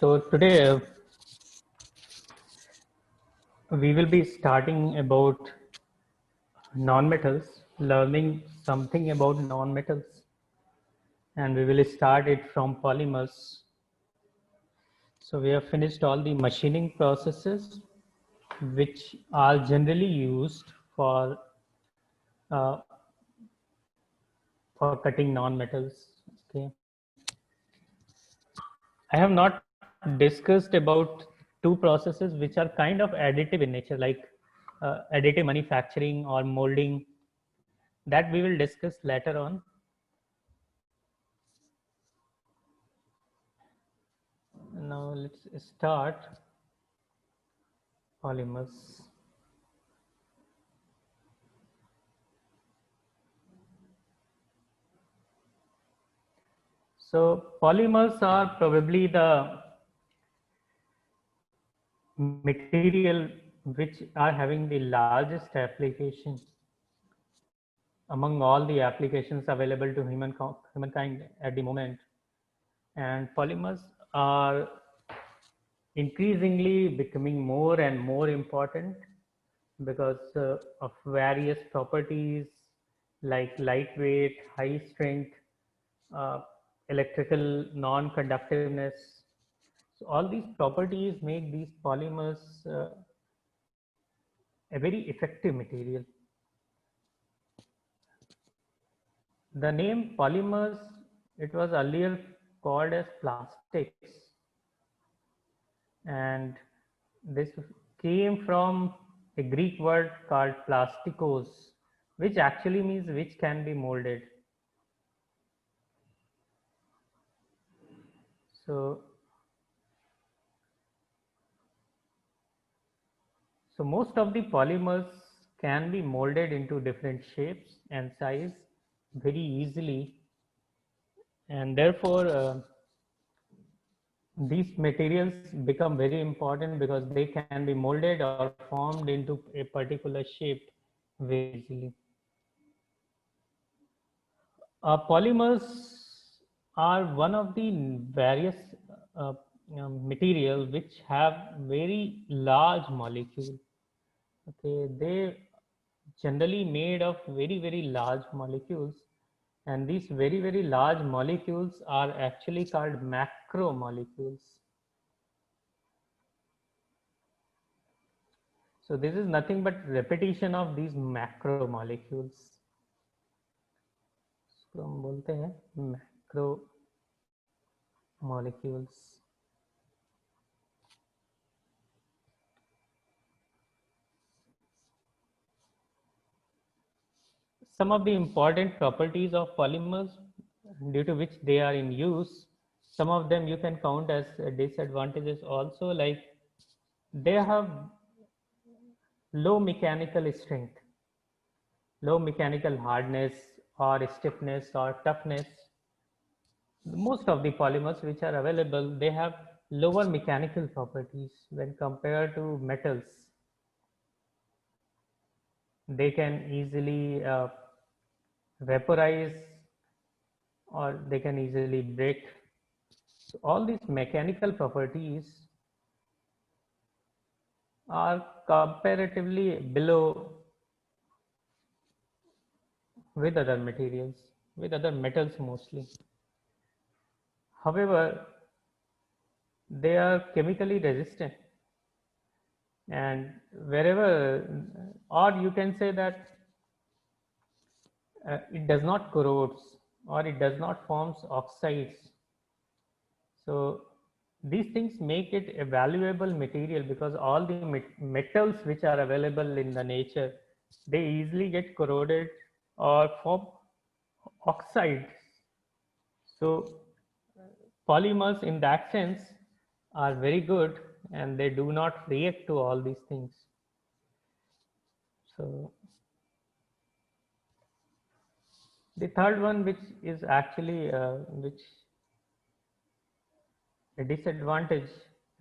So today we will be starting about non-metals, learning something about non-metals, and we will start it from polymers. So we have finished all the machining processes which are generally used uh, for cutting non-metals. Okay, I have not discussed about two processes which are kind of additive in nature, like additive manufacturing or molding. That we will discuss later on. Now let's start polymers. So polymers are probably the material which are having the largest application among all the applications available to humankind at the moment. And polymers are increasingly becoming more and more important because of various properties like lightweight, high strength, uh, electrical non-conductiveness. So all these properties make these polymers a very effective material. The name polymers, it was earlier called as plastics, and this came from a Greek word called plastikos, which actually means which can be molded. So, so most of the polymers can be molded into different shapes and size very easily, and therefore these materials become very important because they can be molded or formed into a particular shape very easily. Polymers are one of the various uh, material which have very large molecule. Okay, they generally made of very large molecules, and these very large molecules are actually called macromolecules. So this is nothing but repetition of these macromolecules. इसको हम बोलते हैं macromolecules. Some of the important properties of polymers due to which they are in use, some of them you can count as disadvantages also, like they have low mechanical strength, low mechanical hardness or stiffness or toughness. Most of the polymers which are available, they have lower mechanical properties when compared to metals. They can easily vaporize or they can easily break. So all these mechanical properties are comparatively below with other materials, with other metals mostly. However, they are chemically resistant, and wherever, or you can say that it does not corrodes or it does not forms oxides. So these things make it a valuable material because all the metals which are available in the nature, they easily get corroded or form oxides. So polymers in that sense are very good and they do not react to all these things. So the third one, which is actually which a disadvantage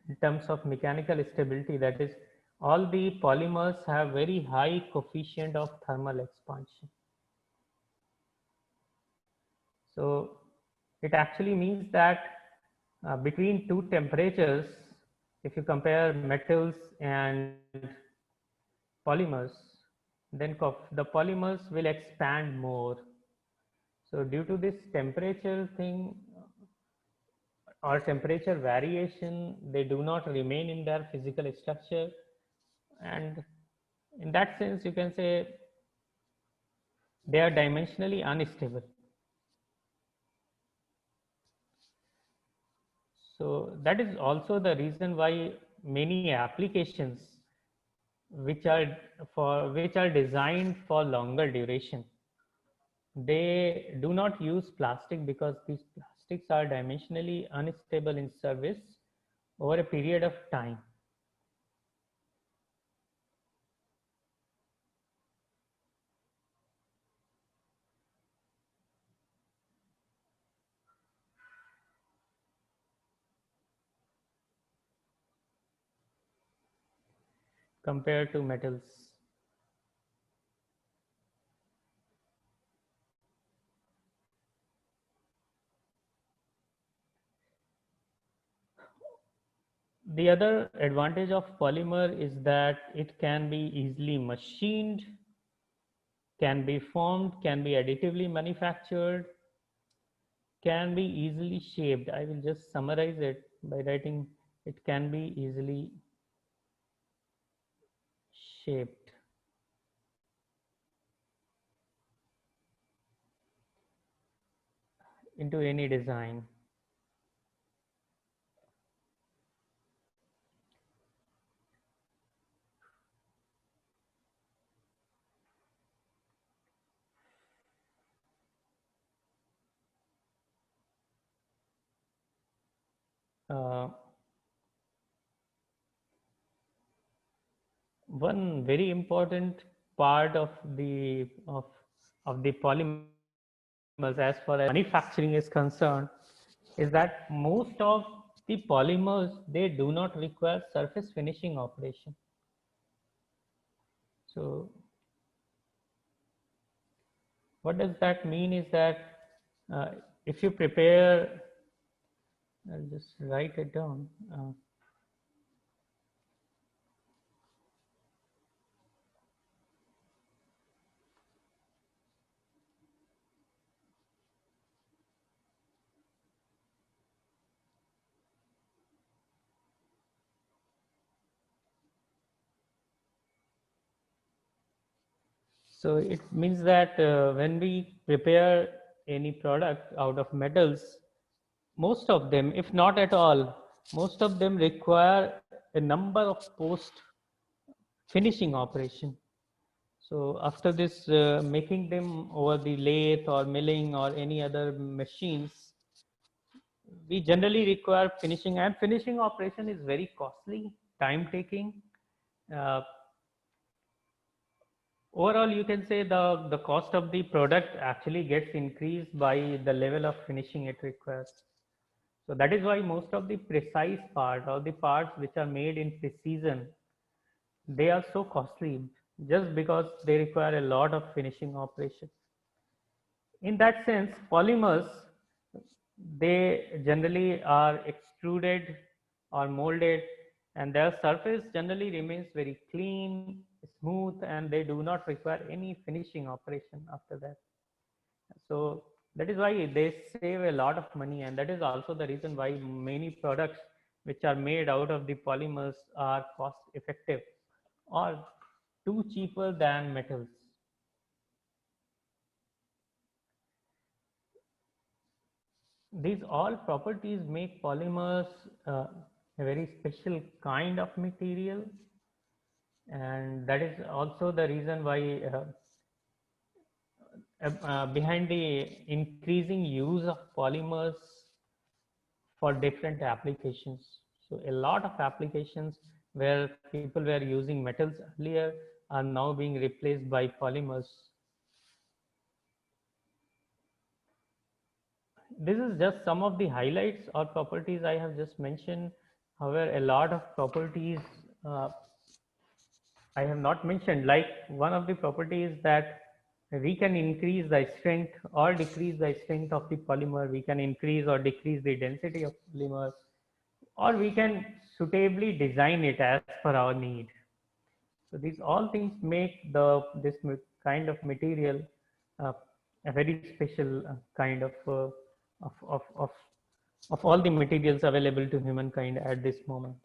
in terms of mechanical stability, that is all the polymers have very high coefficient of thermal expansion. So it actually means that between two temperatures, if you compare metals and polymers, then the polymers will expand more. So due to this temperature thing or temperature variation, they do not remain in their physical structure. And in that sense, you can say they are dimensionally unstable. So that is also the reason why many applications which are designed for longer duration, they do not use plastic because these plastics are dimensionally unstable in service over a period of time. Compared to metals. The other advantage of polymer is that it can be easily machined, can be formed, can be additively manufactured, can be easily shaped. I will just summarize it by writing it can be easily shaped into any design. Uh, One very important part of the polymers as far as manufacturing is concerned is that most of the polymers, they do not require surface finishing operation. So what does that mean is that uh, if you prepare, I'll just write it down. So it means that when we prepare any product out of metals, most of them, if not at all, most of them require a number of post finishing operation. So after this, making them over the lathe or milling or any other machines, we generally require finishing, and finishing operation is very costly, time taking. Uh, Overall, you can say the cost of the product actually gets increased by the level of finishing it requires. So that is why most of the precise part or the parts which are made in precision, they are so costly just because they require a lot of finishing operation. In that sense, polymers, they generally are extruded or molded, and their surface generally remains very clean, smooth, and they do not require any finishing operation after that. So that is why they save a lot of money, and that is also the reason why many products which are made out of the polymers are cost effective or too cheaper than metals. These all properties make polymers a very special kind of material, and that is also the reason why behind the increasing use of polymers for different applications. So a lot of applications where people were using metals earlier are now being replaced by polymers. This is just some of the highlights or properties I have just mentioned. However, a lot of properties uh, I have not mentioned, like one of the properties that we can increase the strength or decrease the strength of the polymer, we can increase or decrease the density of polymer, or we can suitably design it as per our need. So these all things make this kind of material uh, a very special kind of, of, of, of all the materials available to humankind at this moment.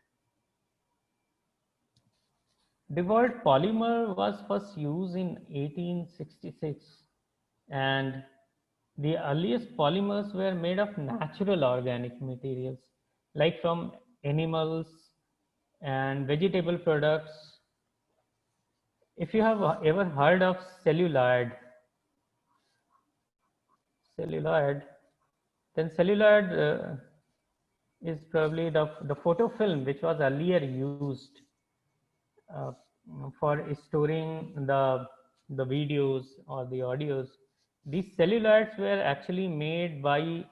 The word polymer was first used in 1866, and the earliest polymers were made of natural organic materials like from animals and vegetable products. If you have ever heard of celluloid, then celluloid is probably the photofilm which was earlier used uh, for storing the videos or the audios. These celluloids were actually made by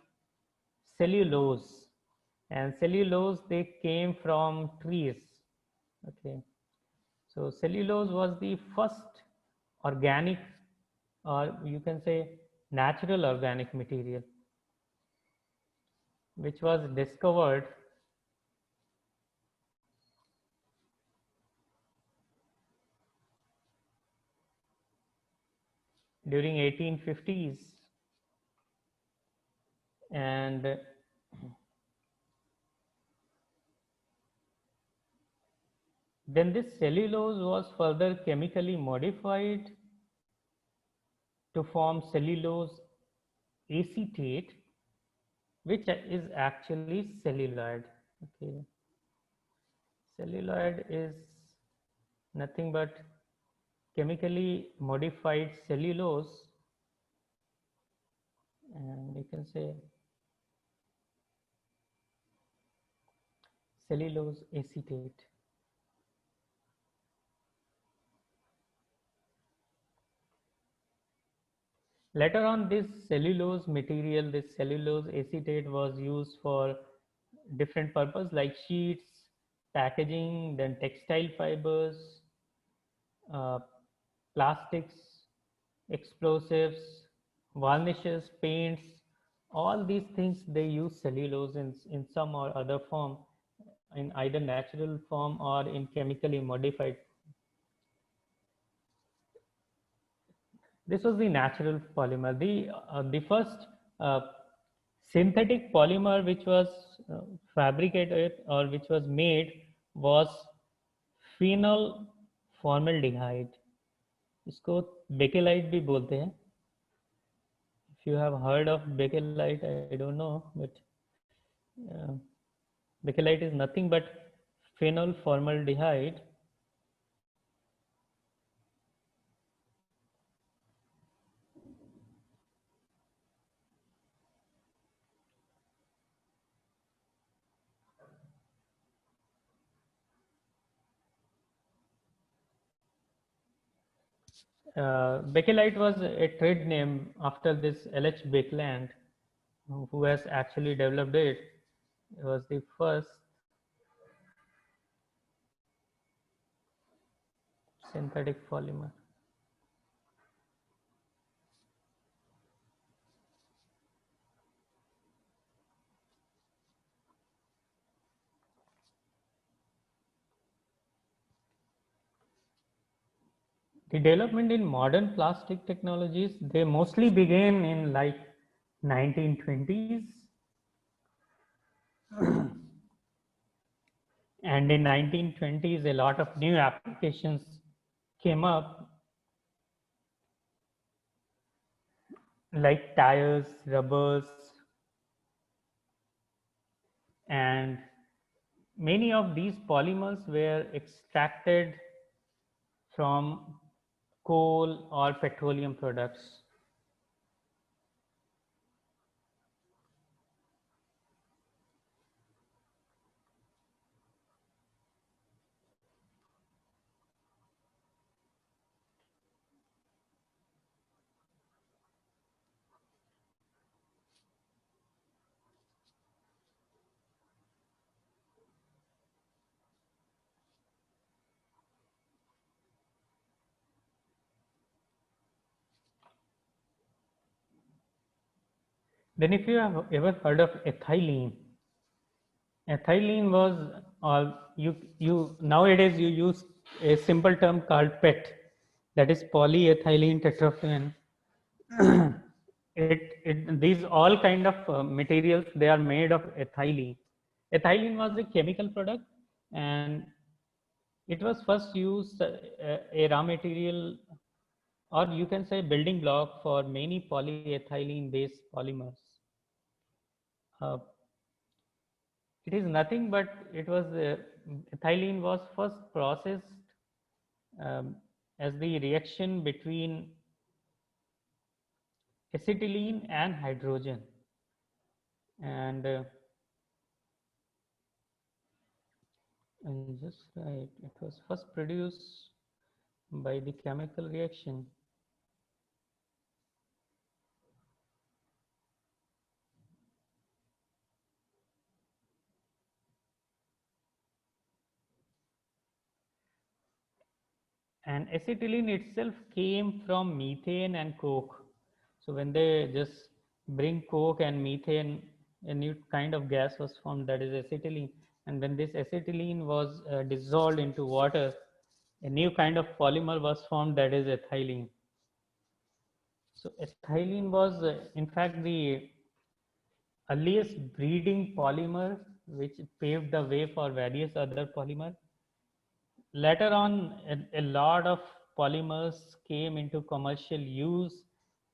cellulose, and cellulose they came from trees. Okay, so cellulose was the first organic, or you can say natural organic material, which was discovered during 1850s. And then this cellulose was further chemically modified to form cellulose acetate, which is actually celluloid. Okay, celluloid is nothing but chemically modified cellulose, and you can say cellulose acetate. Later on, this cellulose material, this cellulose acetate was used for different purpose like sheets, packaging, then textile fibers, uh, plastics, explosives, varnishes, paints, all these things they use cellulose in some or other form, in either natural form or in chemically modified. This was the natural polymer. The first uh, synthetic polymer which was fabricated or which was made was phenol formaldehyde. इसको bakelite भी बोलते हैं. If you have heard of bakelite, I don't know, but uh, bakelite is nothing but phenol formaldehyde. Bakelite was a trade name after this L.H. Bakeland, who has actually developed it. It was the first synthetic polymer. The development in modern plastic technologies, they mostly began in like 1920s. And in 1920s, a lot of new applications came up like tires, rubbers, and many of these polymers were extracted from coal or petroleum products. Then if you have ever heard of ethylene, ethylene was you nowadays you use a simple term called PET, that is polyethylene tetraphenone. These all kind of materials, they are made of ethylene. Ethylene was a chemical product, and it was first used a raw material, or you can say building block for many polyethylene based polymers. Uh, it is nothing but it was ethylene was first processed um, as the reaction between acetylene and hydrogen, and and just right, it was first produced by the chemical reaction. And acetylene itself came from methane and coke. So when they just bring coke and methane, a new kind of gas was formed, that is acetylene. And when this acetylene was dissolved into water, a new kind of polymer was formed, that is ethylene. So ethylene was, in fact, the earliest breeding polymer, which paved the way for various other polymers. Later on, a lot of polymers came into commercial use,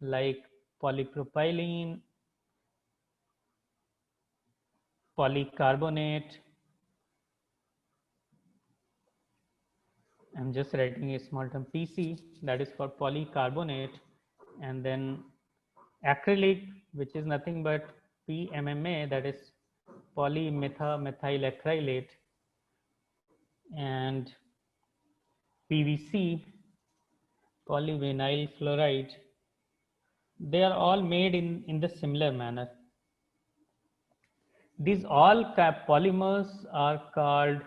like polypropylene, polycarbonate. I'm just writing a small term PC, that is for polycarbonate, and then acrylic, which is nothing but PMMA, that is polymethyl and PVC, polyvinyl chloride. They are all made in the similar manner. These all polymers are called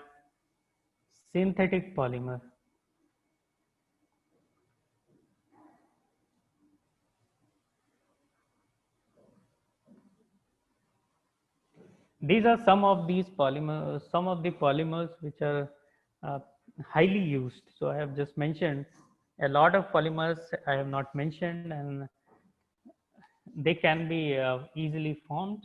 synthetic polymer. These are some of these polymers, some of the polymers which are uh, highly used. So I have just mentioned a lot of polymers I have not mentioned, and they can be easily formed.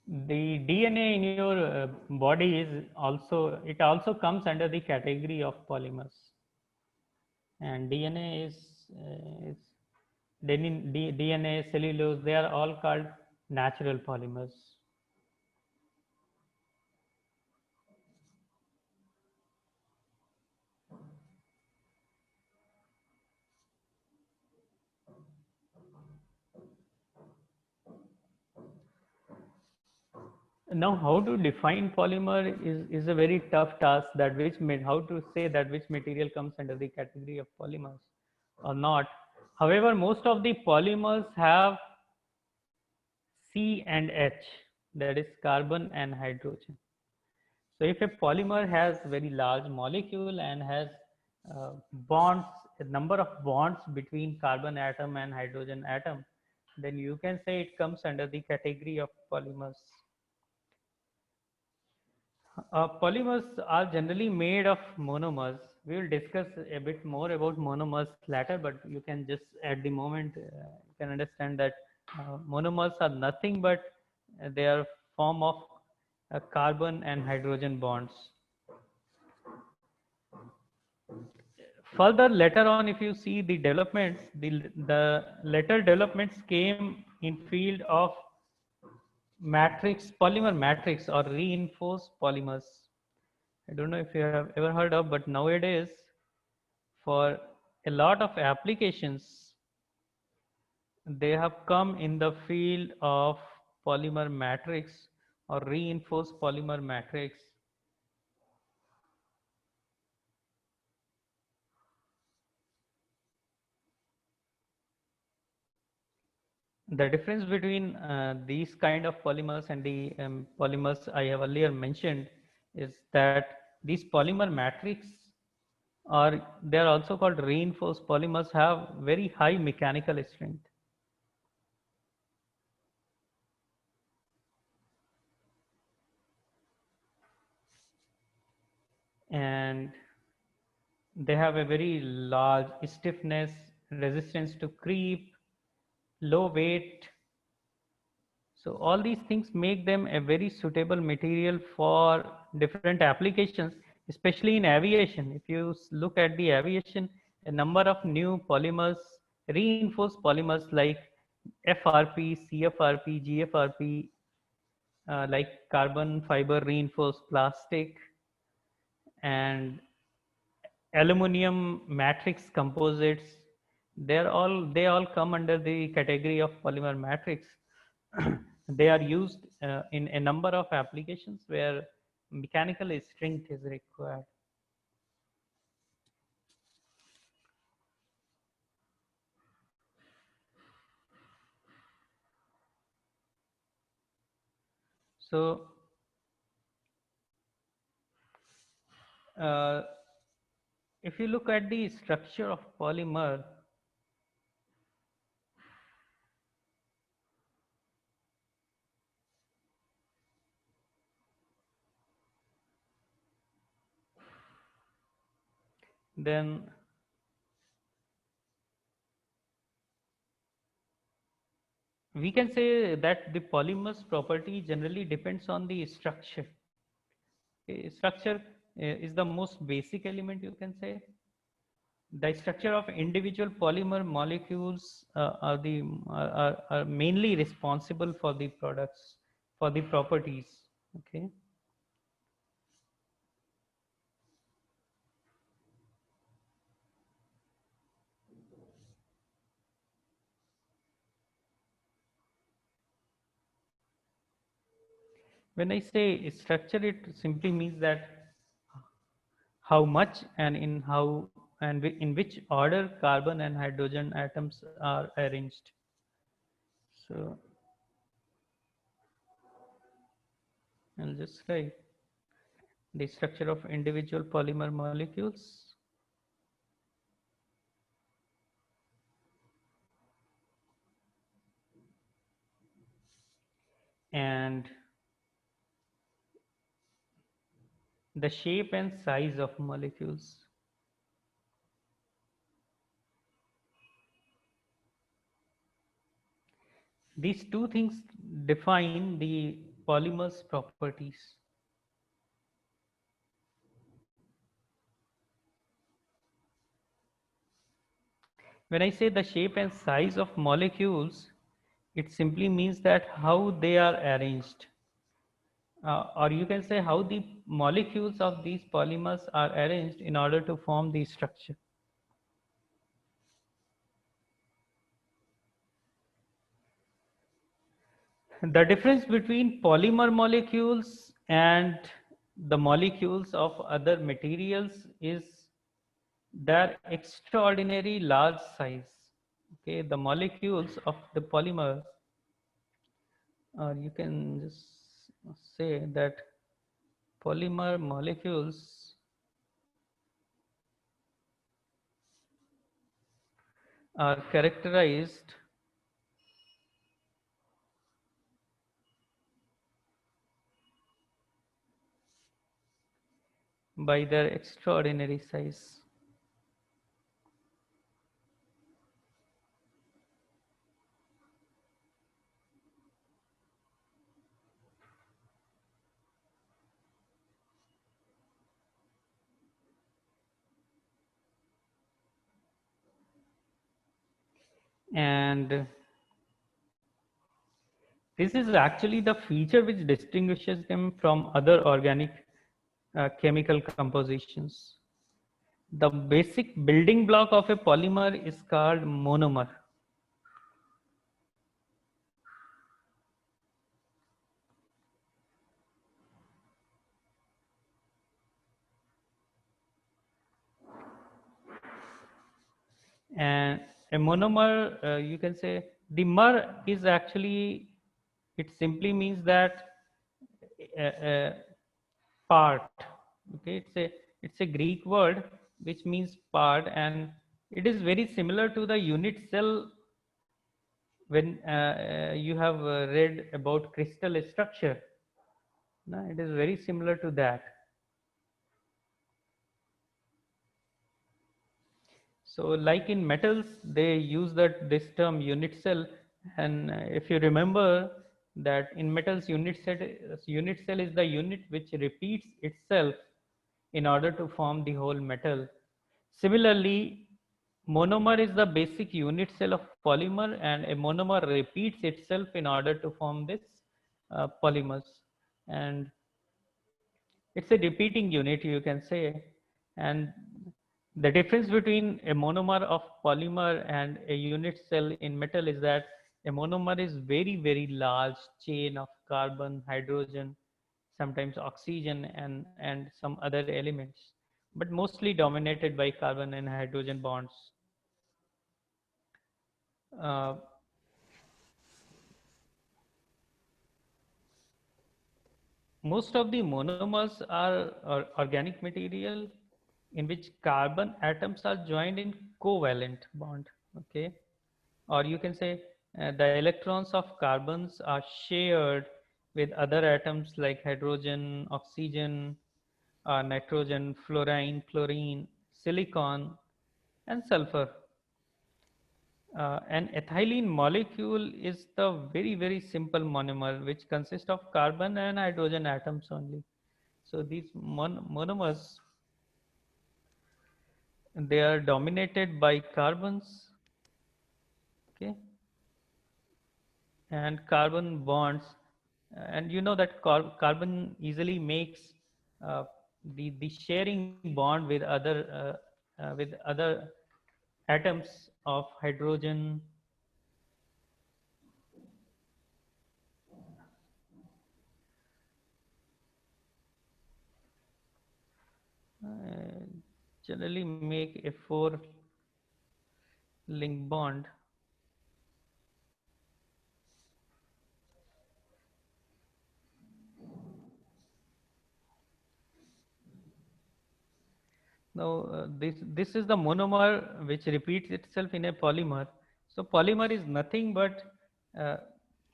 The DNA in your body is also, it also comes under the category of polymers, and is DNA, cellulose, they are all called natural polymers. Now, how to define polymer is a very tough task. That how to say that which material comes under the category of polymers or not. However, most of the polymers have C and H, that is carbon and hydrogen. So if a polymer has very large molecule and has bonds, a number of bonds between carbon atom and hydrogen atom, then you can say it comes under the category of polymers. Polymers are generally made of monomers. We will discuss a bit more about monomers later, but you can just at the moment you can understand that monomers are nothing but they are form of carbon and hydrogen bonds. Further, later on, if you see the developments, the later developments came in field of matrix, polymer matrix or reinforced polymers. I don't know if you have ever heard of, but nowadays, for a lot of applications, they have come in the field of polymer matrix or reinforced polymer matrix. The difference between these kind of polymers and the polymers I have earlier mentioned is that these polymer matrix, or they are also called reinforced polymers, have very high mechanical strength. and they have a very large stiffness, resistance to creep, low weight. So all these things make them a very suitable material for different applications, especially in aviation. If you look at the aviation, a number of new polymers, reinforced polymers like FRP, CFRP, GFRP, like carbon fiber reinforced plastic, and aluminum matrix composites, they all come under the category of polymer matrix. They are used in a number of applications where mechanical strength is required. So uh, if you look at the structure of polymer, then we can say that the polymer's property generally depends on the structure. Structure is the most basic element, you can say. The structure of individual polymer molecules are mainly responsible for the products, for the properties. Okay. When I say structure, it simply means that how much and in how and in which order carbon and hydrogen atoms are arranged. So I'll just write the structure of individual polymer molecules. And the shape and size of molecules. These two things define the polymer's properties. When I say the shape and size of molecules, it simply means that how they are arranged. Or you can say how the molecules of these polymers are arranged in order to form the structure. The difference between polymer molecules and the molecules of other materials is their extraordinary large size. Okay, the molecules of the polymer, or you can just say that polymer molecules are characterized by their extraordinary size. And this is actually the feature which distinguishes them from other organic chemical compositions. The basic building block of a polymer is called monomer. And a monomer, you can say the mer is actually, it simply means that a part. Okay, it's a Greek word which means part, and it is very similar to the unit cell when you have read about crystal structure. No, it is very similar to that. So like in metals, they use this term unit cell, and if you remember that in metals, unit cell is the unit which repeats itself in order to form the whole metal. Similarly, monomer is the basic unit cell of polymer, and a monomer repeats itself in order to form this polymers. And it's a repeating unit, you can say. And the difference between a monomer of polymer and a unit cell in metal is that a monomer is very, very large chain of carbon, hydrogen, sometimes oxygen, and some other elements, but mostly dominated by carbon and hydrogen bonds. Uh, Most of the monomers are organic material in which carbon atoms are joined in covalent bond. Okay, or you can say the electrons of carbons are shared with other atoms like hydrogen, oxygen, nitrogen, fluorine, chlorine, silicon, and sulfur. An ethylene molecule is the very, very simple monomer which consists of carbon and hydrogen atoms only. So these monomers, they are dominated by carbons, okay, and carbon bonds, and you know that carbon easily makes uh, the sharing bond with other atoms of hydrogen. Uh, Generally make a four link bond. Now this is the monomer which repeats itself in a polymer. So polymer is nothing but uh,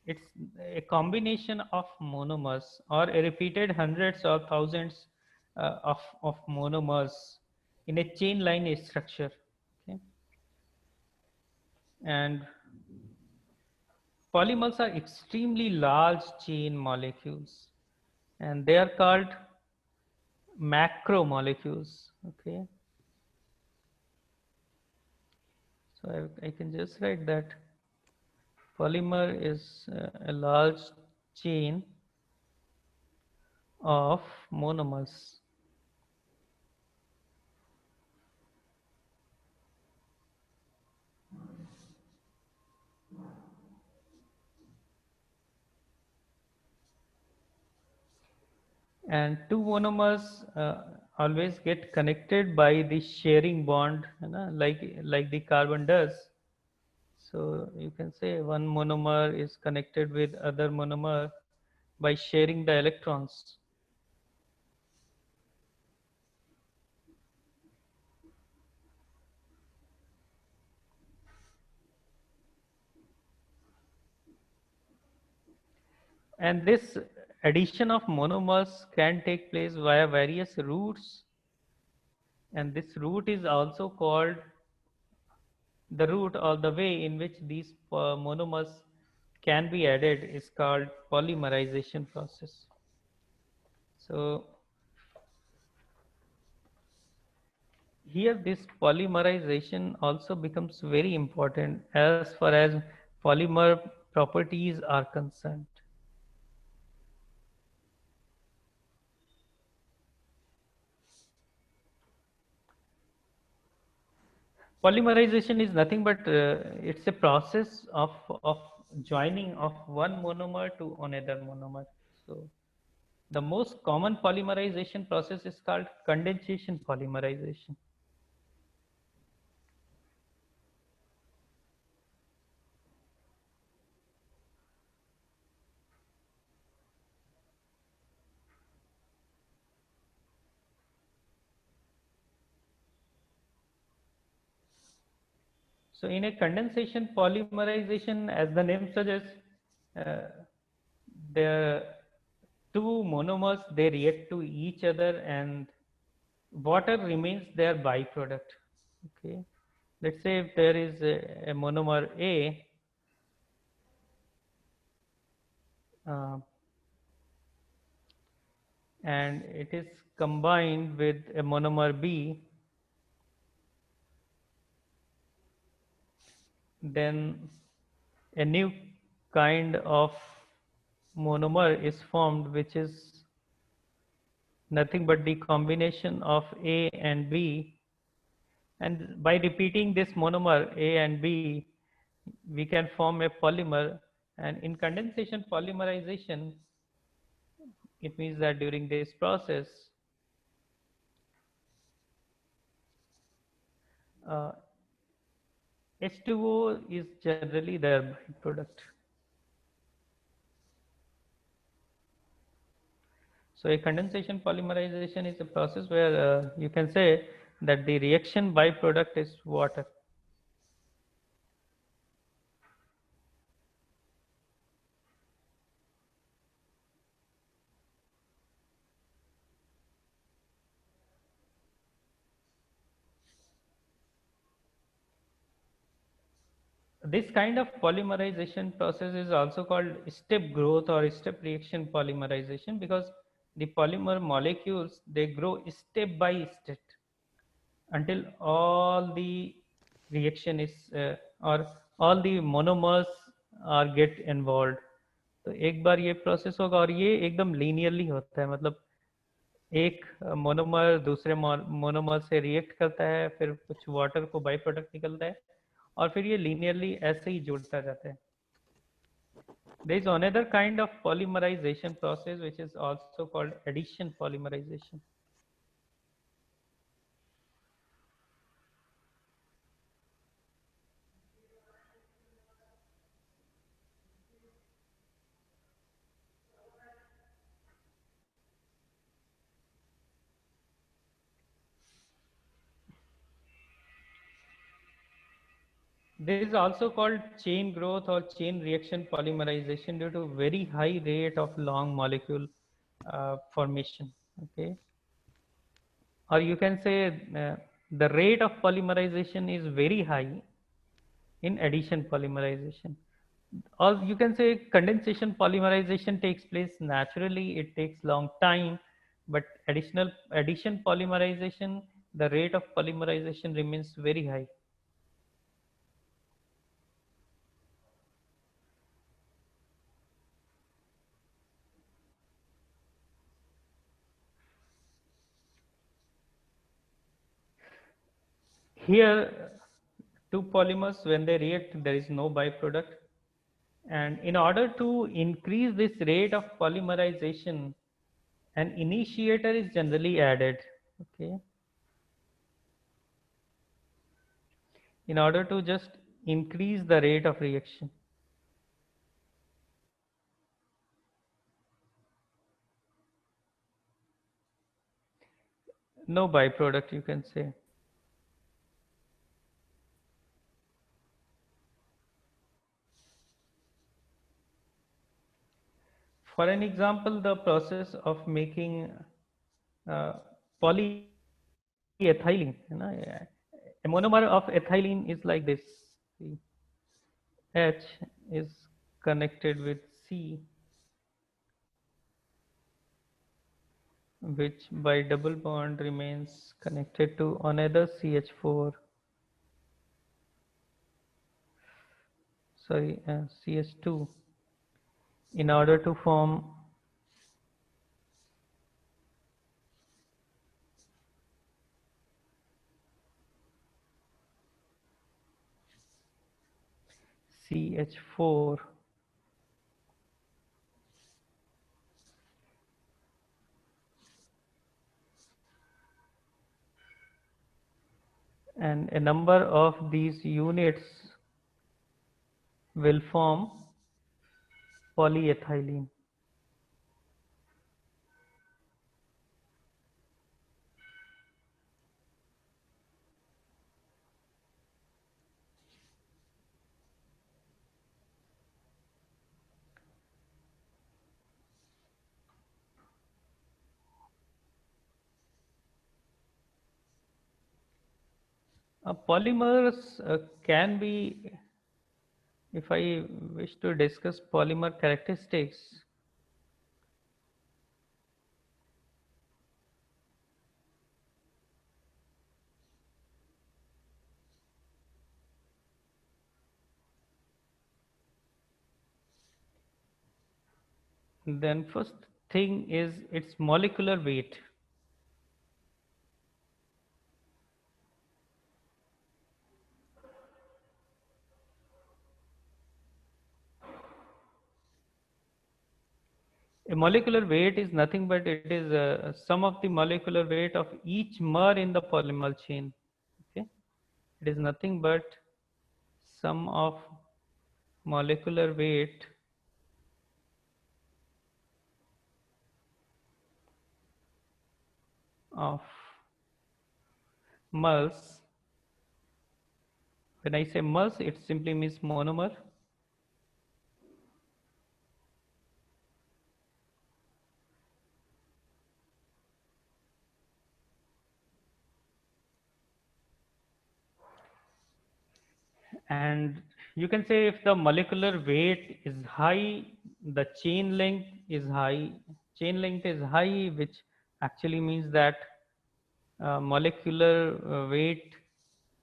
it's a combination of monomers or a repeated hundreds or thousands of monomers in a chain line structure. Okay, and polymers are extremely large chain molecules, and they are called macromolecules. Okay, so I can just write that polymer is a large chain of monomers. And two monomers always get connected by the sharing bond, you know, like the carbon does. So you can say one monomer is connected with other monomer by sharing the electrons. And this addition of monomers can take place via various routes, and this route is also called the route or the way in which these monomers can be added is called polymerization process. So here this polymerization also becomes very important as far as polymer properties are concerned. Polymerization is nothing but it's a process of joining of one monomer to another monomer. So the most common polymerization process is called condensation polymerization. So in a condensation polymerization, as the name suggests, uh, the two monomers they react to each other and water remains their byproduct. Okay, let's say if there is a monomer A, uh, and it is combined with a monomer B, then a new kind of monomer is formed, which is nothing but the combination of A and B. And by repeating this monomer A and B, we can form a polymer. And in condensation polymerization, it means that during this process, uh, H2O is generally their byproduct. So a condensation polymerization is a process where you can say that the reaction byproduct is water. This kind of polymerization process is also called step growth or step reaction polymerization, because the polymer molecules, they grow step by step until all the reaction is or all the monomers are get involved. तो एक बार ये process होगा और ये एकदम linearly होता है, मतलब एक मोनोमर दूसरे मोनोमर से रिएक्ट करता है, फिर कुछ वाटर को बाई प्रोडक्ट निकलता है और फिर ये लीनियरली ऐसे ही जुड़ता जाता है. There is another kind of polymerization process which is also called addition polymerization. This is also called chain growth or chain reaction polymerization due to very high rate of long molecule formation. Okay, or you can say the rate of polymerization is very high in addition polymerization. Or you can say condensation polymerization takes place naturally, it takes long time, but addition polymerization, the rate of polymerization remains very high. Here, two polymers, when they react, there is no byproduct. And in order to increase this rate of polymerization, an initiator is generally added. Okay, in order to just increase the rate of reaction. No byproduct, you can say. For an example, the process of making uh, polyethylene, you know, a monomer of ethylene is like this. See, H is connected with C, which by double bond remains connected to another CH4, sorry, CH2, in order to form CH4. And a number of these units will form polyethylene. Polymers can be, if I wish to discuss polymer characteristics, then first thing is its molecular weight. A molecular weight is nothing but it is sum of the molecular weight of each mer in the polymer chain. Okay, it is nothing but sum of molecular weight of moles. When I say moles, it simply means monomer. And you can say if the molecular weight is high, the chain length is high. Chain length is high, which actually means that molecular weight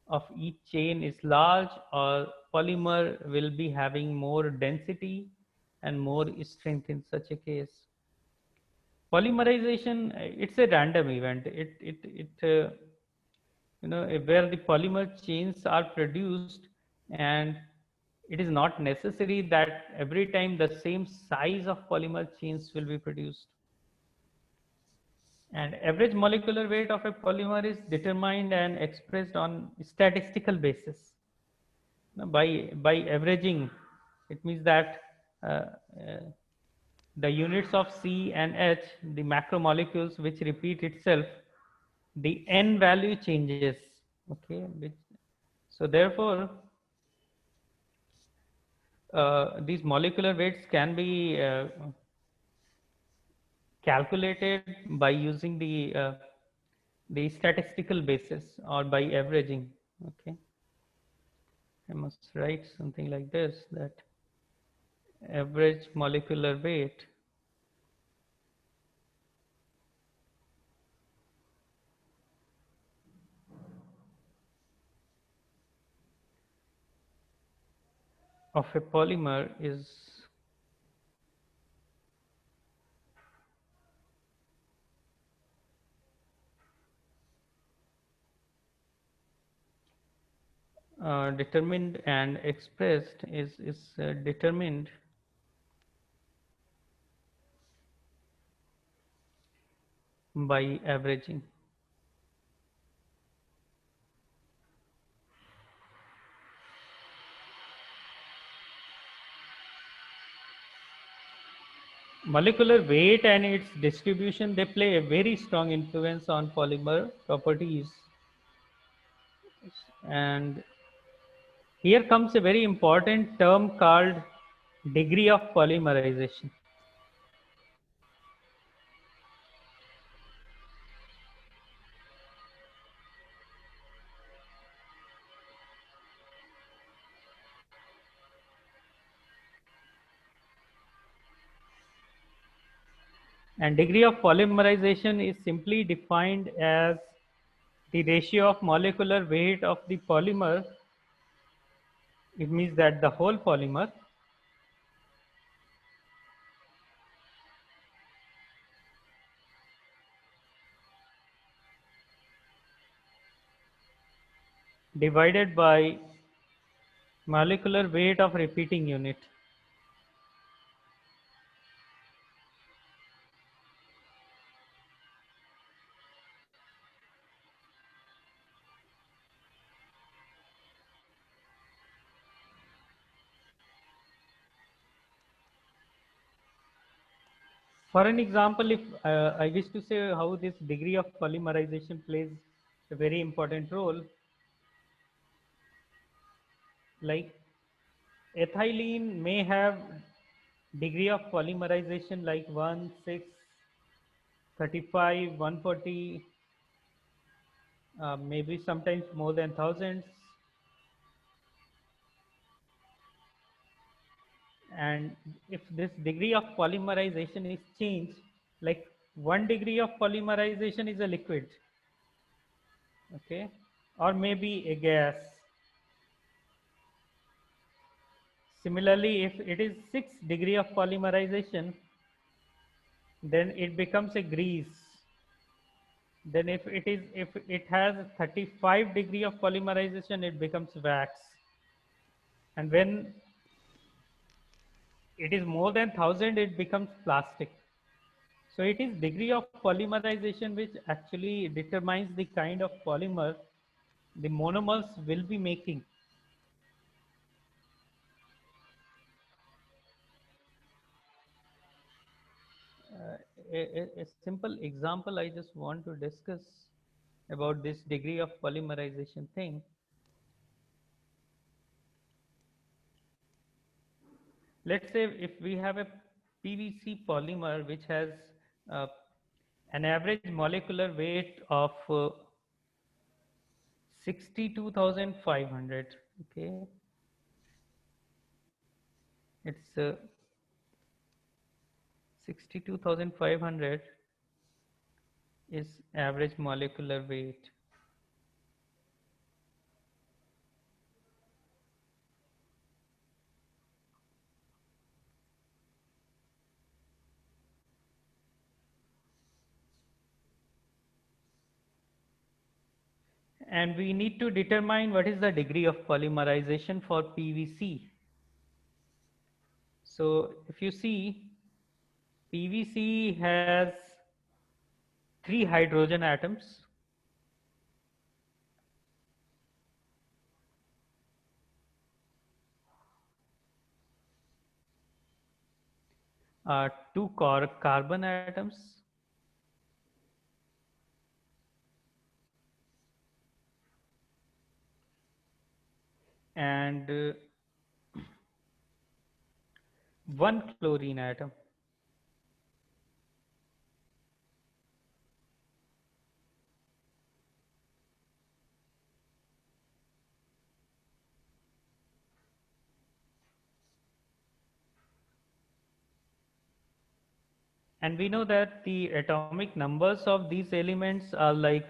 of each chain is large, or polymer will be having more density and more strength in such a case. Polymerization, it's a random event. Where the polymer chains are produced, and it is not necessary that every time the same size of polymer chains will be produced. And average molecular weight of a polymer is determined and expressed on statistical basis. By averaging, it means that uh, uh, the units of C and H, the macromolecules which repeat itself, the N value changes. Okay, so therefore, these molecular weights can be calculated by using the statistical basis or by averaging. Okay, I must write something like this, that average molecular weight of a polymer is determined and expressed is determined by averaging. Molecular weight and its distribution, they play a very strong influence on polymer properties. And here comes a very important term called degree of polymerization. And degree of polymerization is simply defined as the ratio of molecular weight of the polymer. It means that the whole polymer divided by molecular weight of repeating unit. For an example, if I wish to say how this degree of polymerization plays a very important role, like ethylene may have degree of polymerization like 1, 6, 35, 140, maybe sometimes more than thousands. And if this degree of polymerization is changed, like 1 degree of polymerization is a liquid, okay, or maybe a gas. Similarly, if it is 6 degree of polymerization, then it becomes a grease. Then if it has 35 degree of polymerization, it becomes wax. And when it is more than 1000, it becomes plastic. So it is degree of polymerization which actually determines the kind of polymer the monomers will be making. A simple example I just want to discuss about this degree of polymerization thing. Let's say if we have a PVC polymer which has uh, an average molecular weight of 62,500. Okay, it's 62,500 is average molecular weight. And we need to determine what is the degree of polymerization for PVC. So if you see, PVC has 3 hydrogen atoms, 2 carbon atoms, and 1 chlorine atom. And we know that the atomic numbers of these elements are like,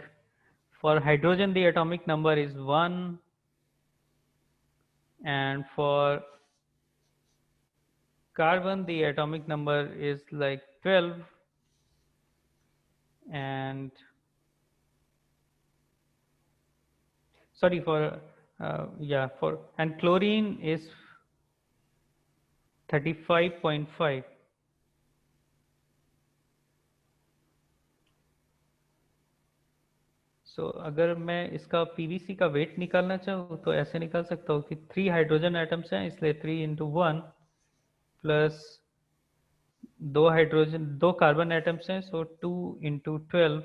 for hydrogen the atomic number is 1, and for carbon the atomic number is like 12, and sorry for yeah, for, and chlorine is 35.5. सो अगर मैं इसका PVC का wait निकालना चाहूँ तो ऐसे निकाल सकता हूँ कि 3 हाइड्रोजन एटम्स हैं, इसलिए 3 × 1 प्लस 2 कार्बन एटम्स हैं, सो 2 × 12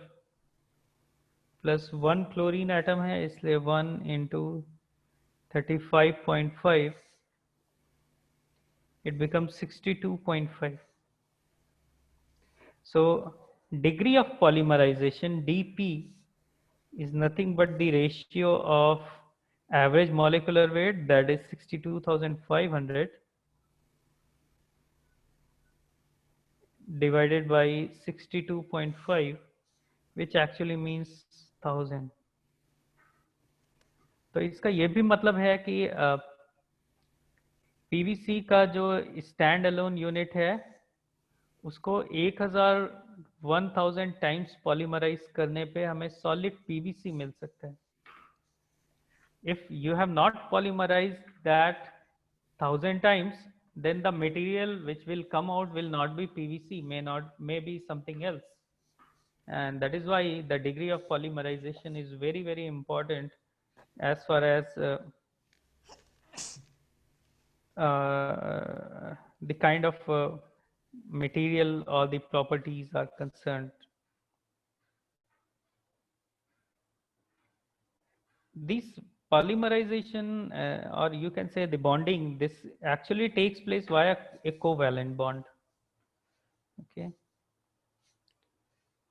प्लस 1 क्लोरीन एटम है, इसलिए 1 × 35.5, it becomes 62.5. So degree of polymerization dP is nothing but the ratio of average molecular weight, that is 62,500, divided by 62.5, which actually means 1000. तो इसका ये भी मतलब है कि पीवीसी का जो स्टैंड अलोन यूनिट है उसको 1000 टाइम्स पॉलीमराइज करने पे हमें सॉलिड पीवीसी मिल सकता है. If you have not polymerized that 1000 times, then the material which will come out will not be PVC, may be something else. And that is why the degree of polymerization is very, very important as far as the kind of material or the properties are concerned. This polymerization, or you can say the bonding, this actually takes place via a covalent bond. Okay,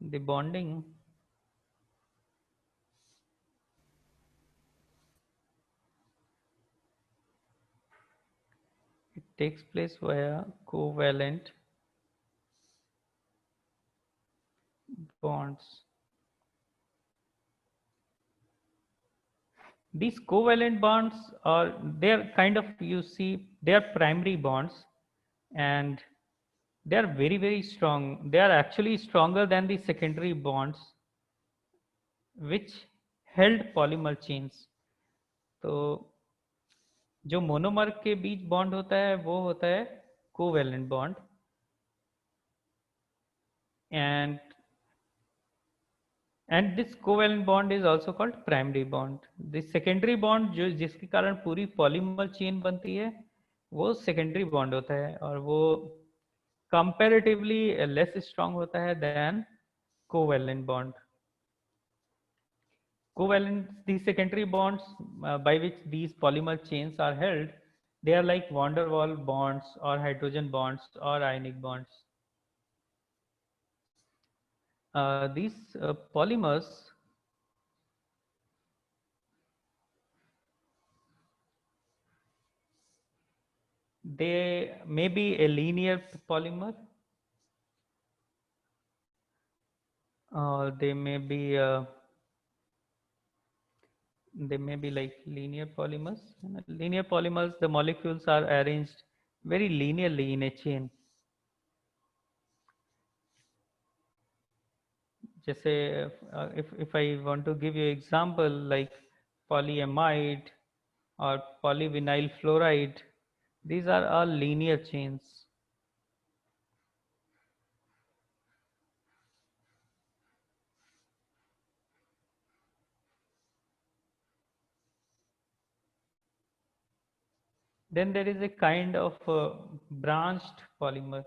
the bonding takes place via covalent bonds. These covalent bonds are, they're kind of, you see, they are primary bonds, and they are very, very strong. They are actually stronger than the secondary bonds which held polymer chains. तो जो monomer के बीच bond होता है वो होता है covalent bond, and this covalent bond is also called primary bond. The secondary bond जो जिसके कारण पूरी polymer chain बनती है वो secondary bond होता है, और वो comparatively less strong होता है than covalent bond. Covalent, the secondary bonds by which these polymer chains are held, they are like van der Waals bonds or hydrogen bonds or ionic bonds. These polymers, they may be a linear polymer, or they may be like linear polymers. Linear polymers, the molecules are arranged very linearly in a chain. जैसे if I want to give you example like polyamide or polyvinyl fluoride, these are all linear chains. Then there is a kind of branched polymer.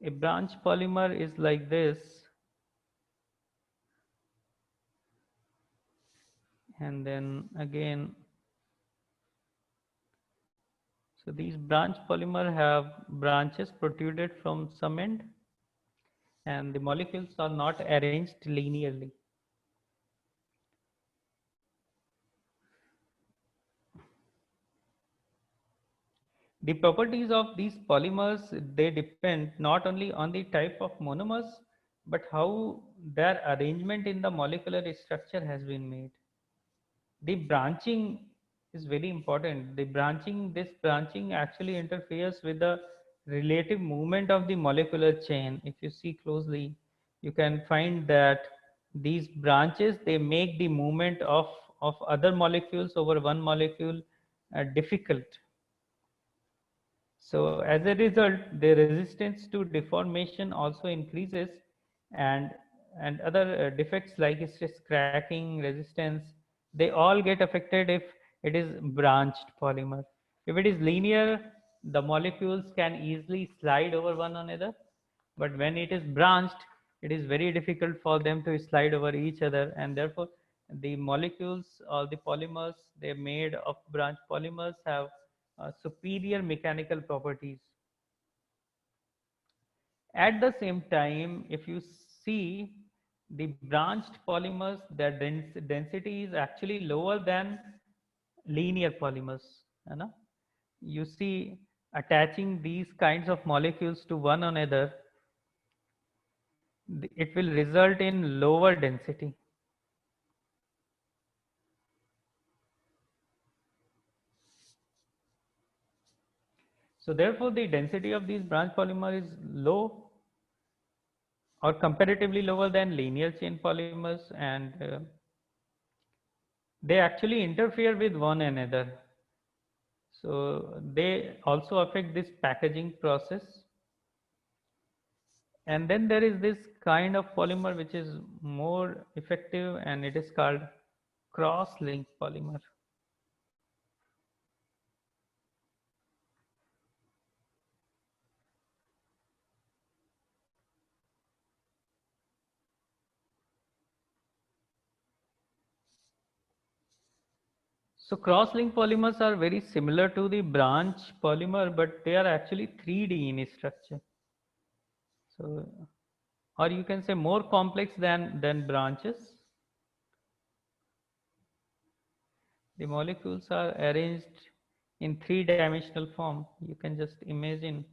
A branch polymer is like this, and then again, so these branch polymer have branches protruded from some end, and the molecules are not arranged linearly. The properties of these polymers, they depend not only on the type of monomers, but how their arrangement in the molecular structure has been made. The branching is very important. This branching actually interferes with the relative movement of the molecular chain. If you see closely, you can find that these branches, they make the movement of other molecules over one molecule difficult. So as a result, the resistance to deformation also increases, and other defects like stress cracking, resistance, they all get affected if it is branched polymer. If it is linear, the molecules can easily slide over one another, but when it is branched, it is very difficult for them to slide over each other, and therefore the molecules or the polymers they are made of branch polymers have superior mechanical properties. At the same time, if you see the branched polymers, their density is actually lower than linear polymers. You see, attaching these kinds of molecules to one another, it will result in lower density. So therefore, the density of these branch polymer is low, or comparatively lower than linear chain polymers, and they actually interfere with one another. So they also affect this packaging process. And then there is this kind of polymer which is more effective, and it is called cross-linked polymer. So cross-linked polymers are very similar to the branch polymer, but they are actually 3D in structure. So or you can say more complex than branches. The molecules are arranged in three-dimensional form. You can just imagine.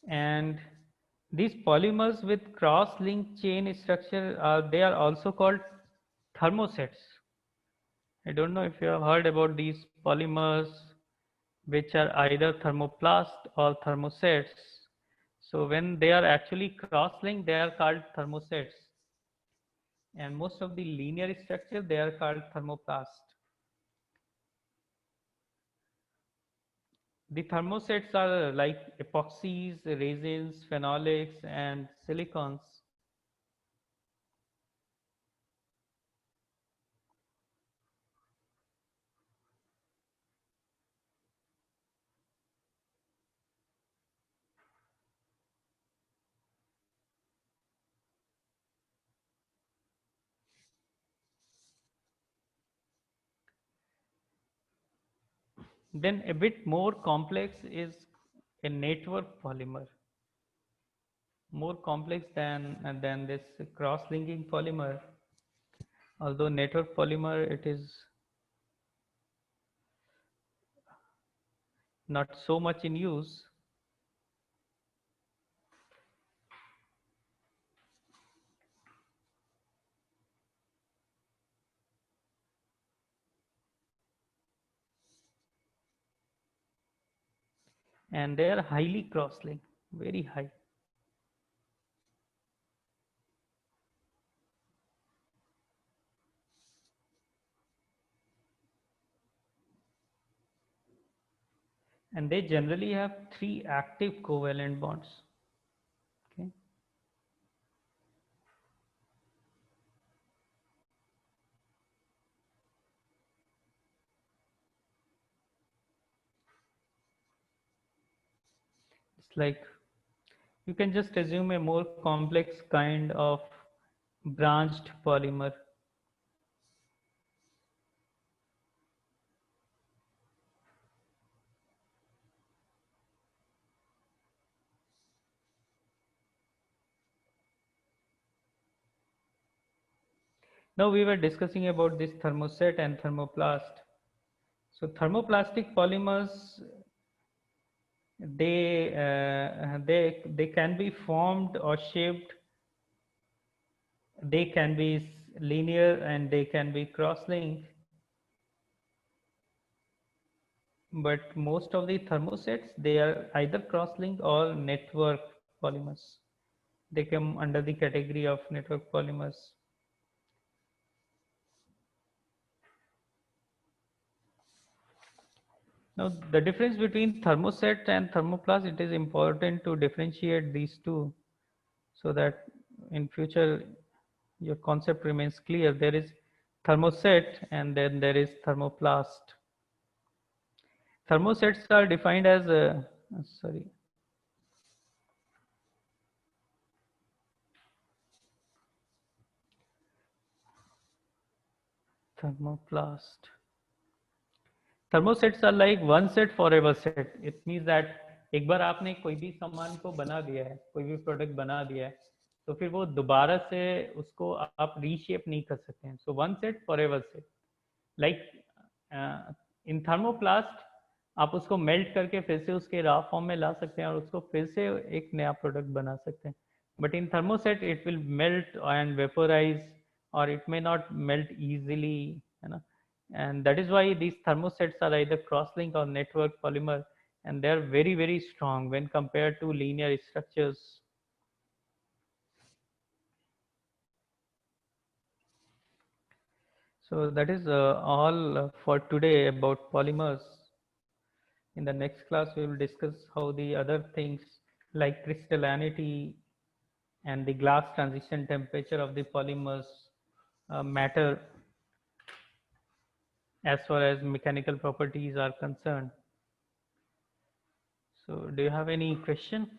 And these polymers with cross-linked chain structure, they are also called thermosets. I don't know if you have heard about these polymers, which are either thermoplast or thermosets. So when they are actually cross-linked, they are called thermosets. And most of the linear structure, they are called thermoplast. The thermosets are like epoxies, resins, phenolics, and silicons. Then a bit more complex is a network polymer, more complex than this cross-linking polymer. Although network polymer, it is not so much in use. And they are highly cross-linked, very high. And they generally have three active covalent bonds. Okay. It's like you can just assume a more complex kind of branched polymer. Now we were discussing about this thermoset and thermoplast. So thermoplastic polymers, they can be formed or shaped. They can be linear and they can be cross-linked. But most of the thermosets, they are either cross-linked or network polymers. They come under the category of network polymers. Now, the difference between thermoset and thermoplast, it is important to differentiate these two so that in future your concept remains clear. There is thermoset and then there is thermoplast. Thermosets are defined as, sorry, thermoplast. Thermosets are like one set forever set. It means that एक बार आपने कोई भी सामान को बना दिया है, कोई भी प्रोडक्ट बना दिया है, तो फिर वो दोबारा से उसको आप रीशेप नहीं कर सकते हैं. So one set forever set. Like in thermoplast आप उसको मेल्ट करके फिर से उसके रॉ फॉर्म में ला सकते हैं और उसको फिर से एक नया प्रोडक्ट बना सकते हैं. But in thermoset it will melt and vaporise और it may not melt easily, है ना. And that is why these thermosets are either cross-link or network polymer, and they are very very strong when compared to linear structures. So that is all for today about polymers. In the next class we will discuss how the other things like crystallinity and the glass transition temperature of the polymers matter as far as mechanical properties are concerned. So do you have any question?